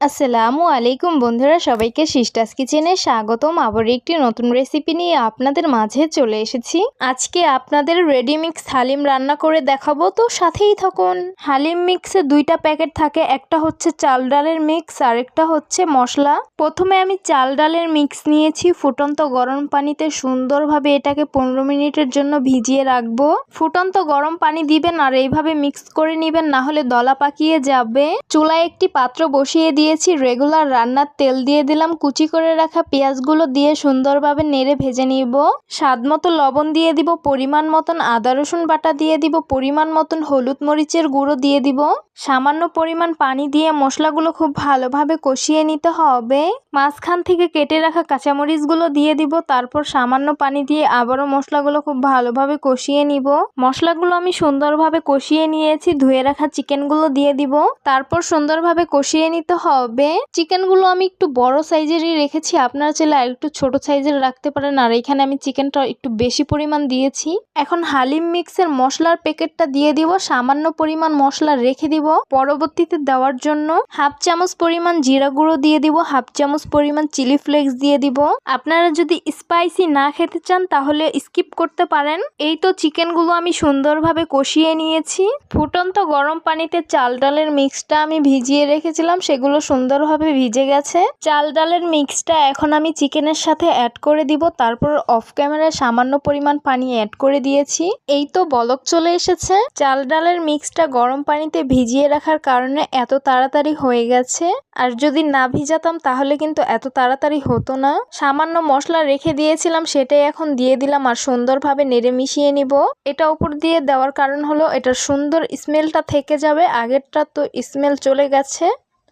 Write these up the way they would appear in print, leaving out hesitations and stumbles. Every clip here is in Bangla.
আসসালামু আলাইকুম বন্ধুরা, সবাইকে সিস্টার্স কিচেনে স্বাগতম। আবার একটি নতুন রেসিপি নিয়ে আপনাদের মাঝে চলে এসেছি। আজকে আপনাদের রেডি মিক্স হালিম রান্না করে দেখাবো, তো সাথেই থাকুন। হালিম মিক্সে দুইটা প্যাকেট থাকে, একটা হচ্ছে চাল ডালের মিক্স আর একটা হচ্ছে মশলা। প্রথমে আমি চাল ডালের মিক্স নিয়েছি, ফুটন্ত গরম পানিতে সুন্দরভাবে এটাকে 15 মিনিটের জন্য ভিজিয়ে রাখবো। ফুটন্ত গরম পানি দিবেন আর এইভাবে মিক্স করে নিবেন, না হলে দলা পাকিয়ে যাবে। চুলায় একটি পাত্র বসিয়ে দিয়েছি, রেগুলার রান্নার তেল দিয়ে দিলাম, কুচি করে রাখা পেঁয়াজগুলো দিয়ে সুন্দরভাবে নেড়ে ভেজে নিব। স্বাদ মতো লবণ দিয়ে দিব, পরিমাণ মতন আদা রসুন বাটা দিয়ে দিব, পরিমাণ মতন হলুদ মরিচের গুঁড়ো দিয়ে দিব। সামান্য পরিমাণ পানি দিয়ে মশলাগুলো খুব ভালোভাবে কষিয়ে নিতে হবে। মাঝখান থেকে কেটে রাখা কাঁচামরিচগুলো দিয়ে দিব, তারপর সামান্য পানি দিয়ে আবারও মশলাগুলো খুব ভালোভাবে কষিয়ে নিব। মশলাগুলো আমি সুন্দরভাবে কষিয়ে নিয়েছি, ধুয়ে রাখা চিকেনগুলো দিয়ে দিব, তারপর সুন্দরভাবে কষিয়ে নিতে হবে। চিকেনগুলো আমি একটু বড় সাইজেরই রেখেছি, আপনারা চাইলে আর একটু ছোট সাইজের রাখতে পারেন। আর এখানে আমি চিকেনটা একটু বেশি পরিমাণ দিয়েছি। এখন হালিম মিক্সের মশলার প্যাকেটটা দিয়ে দিব, সামান্য পরিমাণ মশলা রেখে দিব পরবর্তীতে দেওয়ার জন্য। হাফ চামচ পরিমাণ জিরা গুঁড়ো দিয়ে দিব, হাফ চামচ পরিমাণ চিলি ফ্লেক্স দিয়ে দিব। আপনারা যদি স্পাইসি না খেতে চান তাহলে স্কিপ করতে পারেন। এই তো চিকেনগুলো আমি সুন্দরভাবে কষিয়ে নিয়েছি। ফুটন্ত গরম পানিতে চাল ডালের মিক্সটা আমি ভিজিয়ে রেখেছিলাম, সেগুলো সুন্দরভাবে ভিজে গেছে। চাল ডালের মিক্সটা এখন আমি চিকেনের সাথে অ্যাড করে দিব, তারপর অফ ক্যামেরায় সামান্য পরিমাণ পানি অ্যাড করে দিয়েছি। এই তো বলক চলে এসেছে। চাল ডালের মিক্সটা গরম পানিতে ভিজিয়ে রাখার কারণে এত তাড়াতাড়ি হয়ে গেছে, আর যদি না ভিজাতাম তাহলে কিন্তু এত তাড়াতাড়ি হতো না। সামান্য মশলা রেখে দিয়েছিলাম, সেটাই এখন দিয়ে দিলাম আর সুন্দরভাবে নেড়ে মিশিয়ে নিব। এটা উপর দিয়ে দেওয়ার কারণ হলো এটার সুন্দর স্মেলটা থেকে যাবে, আগেরটা তো স্মেল চলে গেছে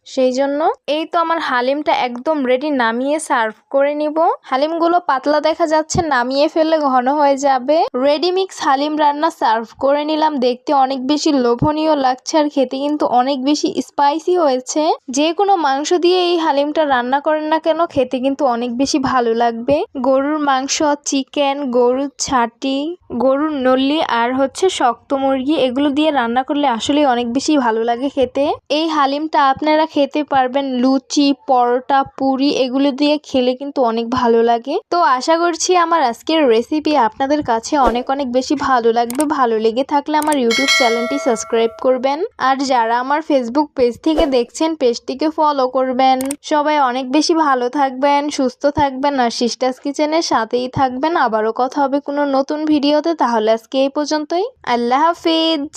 সেই জন্য। এই তো আমার হালিমটা একদম রেডি, নামিয়ে সার্ভ করে নিব। হালিমগুলো পাতলা দেখা যাচ্ছে, নামিয়ে ফেললে ঘন হয়ে যাবে। রেডি মিক্স হালিম রান্না সার্ভ করে নিলাম। দেখতে অনেক বেশি লোভনীয় লাগছে আর খেতে কিন্তু অনেক বেশি স্পাইসি হয়েছে। যে কোনো মাংস দিয়ে এই হালিমটা রান্না করেন না কেন, খেতে কিন্তু অনেক বেশি ভালো লাগবে। গরুর মাংস, চিকেন, গরুর ছাটি, গরুর নল্লি আর হচ্ছে শক্ত মুরগি, এগুলো দিয়ে রান্না করলে আসলে অনেক বেশি ভালো লাগে খেতে। এই হালিমটা আপনারা খেতে পারবেন লুচি, পরোটা, পুরি, এগুলো দিয়ে খেলে কিন্তু অনেক ভালো লাগে। তো আশা করছি আমার আজকের রেসিপি আপনাদের কাছে অনেক অনেক বেশি ভালো লাগবে। ভালো লেগে থাকলে আমার ইউটিউব চ্যানেলটি সাবস্ক্রাইব করবেন, আর যারা আমার ফেসবুক পেজ থেকে দেখছেন পেজটিকে ফলো করবেন। সবাই অনেক বেশি ভালো থাকবেন, সুস্থ থাকবেন আর সিস্টার্স কিচেনের সাথেই থাকবেন। আবারও কথা হবে কোনো নতুন ভিডিওতে। তাহলে আজকে এই পর্যন্তই। আল্লাহ হাফিজ।